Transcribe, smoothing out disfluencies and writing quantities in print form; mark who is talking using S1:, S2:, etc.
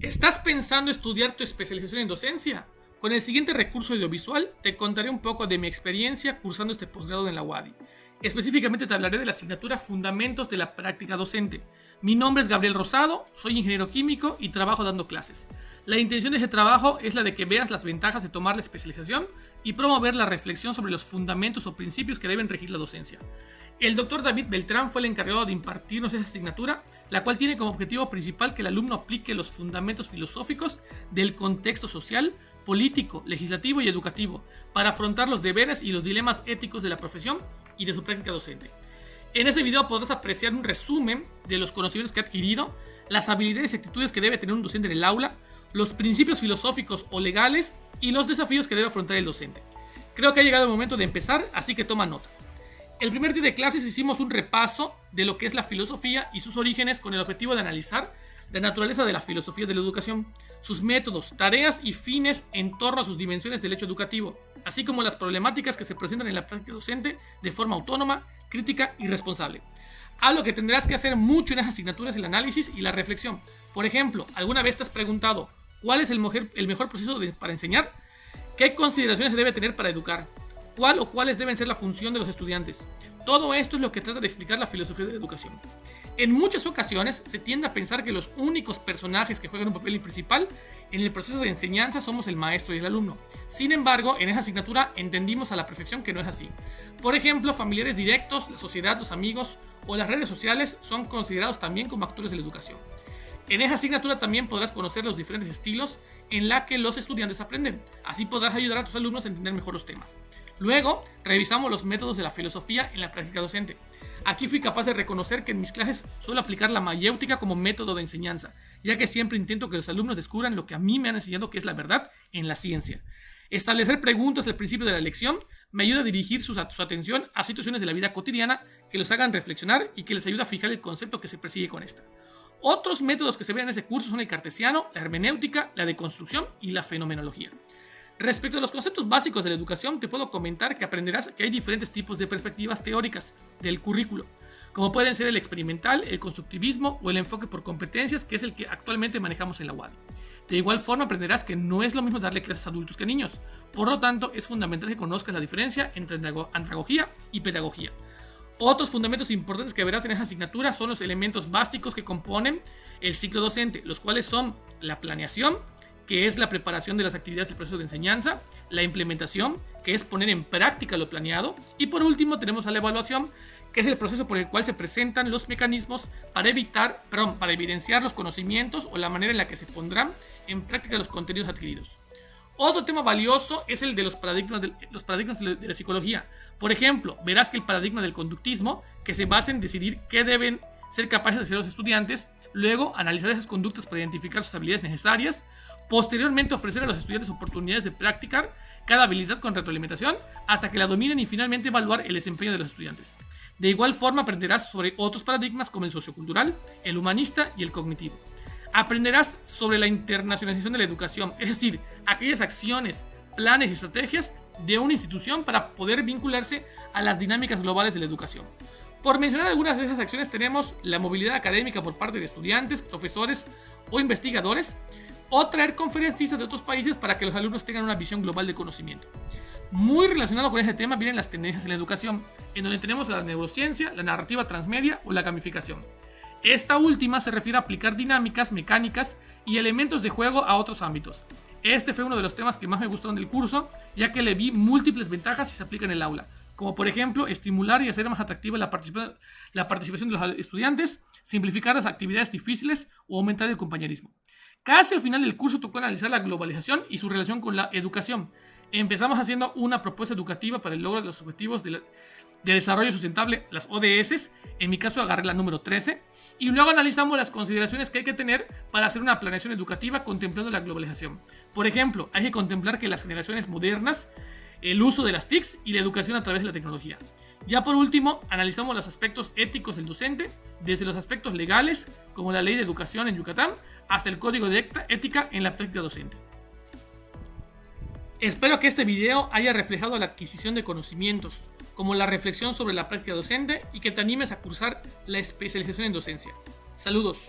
S1: ¿Estás pensando estudiar tu especialización en docencia? Con el siguiente recurso audiovisual te contaré un poco de mi experiencia cursando este posgrado en la UADY. Específicamente te hablaré de la asignatura Fundamentos de la Práctica Docente. Mi nombre es Gabriel Rosado, soy ingeniero químico y trabajo dando clases. La intención de este trabajo es la de que veas las ventajas de tomar la especialización y promover la reflexión sobre los fundamentos o principios que deben regir la docencia. El doctor David Beltrán fue el encargado de impartirnos esa asignatura, la cual tiene como objetivo principal que el alumno aplique los fundamentos filosóficos del contexto social, político, legislativo y educativo para afrontar los deberes y los dilemas éticos de la profesión y de su práctica docente. En este video podrás apreciar un resumen de los conocimientos que ha adquirido, las habilidades y actitudes que debe tener un docente en el aula, los principios filosóficos o legales y los desafíos que debe afrontar el docente. Creo que ha llegado el momento de empezar, así que toma nota. El primer día de clases hicimos un repaso de lo que es la filosofía y sus orígenes con el objetivo de analizar la naturaleza de la filosofía de la educación, sus métodos, tareas y fines en torno a sus dimensiones del hecho educativo, así como las problemáticas que se presentan en la práctica docente de forma autónoma, crítica y responsable. Algo que tendrás que hacer mucho en esas asignaturas es el análisis y la reflexión. Por ejemplo, ¿alguna vez te has preguntado cuál es el mejor proceso para enseñar? ¿Qué consideraciones se debe tener para educar? ¿Cuál o cuáles deben ser la función de los estudiantes? Todo esto es lo que trata de explicar la filosofía de la educación. En muchas ocasiones se tiende a pensar que los únicos personajes que juegan un papel principal en el proceso de enseñanza somos el maestro y el alumno. Sin embargo, en esa asignatura entendimos a la perfección que no es así. Por ejemplo, familiares directos, la sociedad, los amigos o las redes sociales son considerados también como actores de la educación. En esa asignatura también podrás conocer los diferentes estilos en la que los estudiantes aprenden. Así podrás ayudar a tus alumnos a entender mejor los temas. Luego, revisamos los métodos de la filosofía en la práctica docente. Aquí fui capaz de reconocer que en mis clases suelo aplicar la mayéutica como método de enseñanza, ya que siempre intento que los alumnos descubran lo que a mí me han enseñado que es la verdad en la ciencia. Establecer preguntas al principio de la lección me ayuda a dirigir su atención a situaciones de la vida cotidiana que los hagan reflexionar y que les ayuda a fijar el concepto que se persigue con esta. Otros métodos que se ven en ese curso son el cartesiano, la hermenéutica, la deconstrucción y la fenomenología. Respecto a los conceptos básicos de la educación, te puedo comentar que aprenderás que hay diferentes tipos de perspectivas teóricas del currículo, como pueden ser el experimental, el constructivismo o el enfoque por competencias, que es el que actualmente manejamos en la UADY. De igual forma aprenderás que no es lo mismo darle clases a adultos que a niños, por lo tanto es fundamental que conozcas la diferencia entre andragogía y pedagogía. Otros fundamentos importantes que verás en esa asignatura son los elementos básicos que componen el ciclo docente, los cuales son la planeación, que es la preparación de las actividades del proceso de enseñanza, la implementación, que es poner en práctica lo planeado, y por último tenemos a la evaluación, que es el proceso por el cual se presentan los mecanismos para evidenciar los conocimientos o la manera en la que se pondrán en práctica los contenidos adquiridos. Otro tema valioso es el de los paradigmas de la psicología. Por ejemplo, verás que el paradigma del conductismo, que se basa en decidir qué deben ser capaces de hacer los estudiantes, luego analizar esas conductas para identificar sus habilidades necesarias, posteriormente ofrecer a los estudiantes oportunidades de practicar cada habilidad con retroalimentación hasta que la dominen y finalmente evaluar el desempeño de los estudiantes. De igual forma aprenderás sobre otros paradigmas como el sociocultural, el humanista y el cognitivo. Aprenderás sobre la internacionalización de la educación, es decir, aquellas acciones, planes y estrategias de una institución para poder vincularse a las dinámicas globales de la educación. Por mencionar algunas de esas acciones tenemos la movilidad académica por parte de estudiantes, profesores o investigadores, o traer conferencistas de otros países para que los alumnos tengan una visión global del conocimiento. Muy relacionado con este tema vienen las tendencias en la educación, en donde tenemos la neurociencia, la narrativa transmedia o la gamificación. Esta última se refiere a aplicar dinámicas, mecánicas y elementos de juego a otros ámbitos. Este fue uno de los temas que más me gustaron del curso, ya que le vi múltiples ventajas si se aplica en el aula, como por ejemplo estimular y hacer más atractiva la participación de los estudiantes, simplificar las actividades difíciles o aumentar el compañerismo. Casi al final del curso tocó analizar la globalización y su relación con la educación. Empezamos haciendo una propuesta educativa para el logro de los objetivos de desarrollo sustentable, las ODS, en mi caso agarré la número 13, y luego analizamos las consideraciones que hay que tener para hacer una planeación educativa contemplando la globalización. Por ejemplo, hay que contemplar que las generaciones modernas, el uso de las TICs y la educación a través de la tecnología. Ya por último, analizamos los aspectos éticos del docente, desde los aspectos legales, como la ley de educación en Yucatán, hasta el código de ética en la práctica docente. Espero que este video haya reflejado la adquisición de conocimientos, como la reflexión sobre la práctica docente y que te animes a cursar la especialización en docencia. Saludos.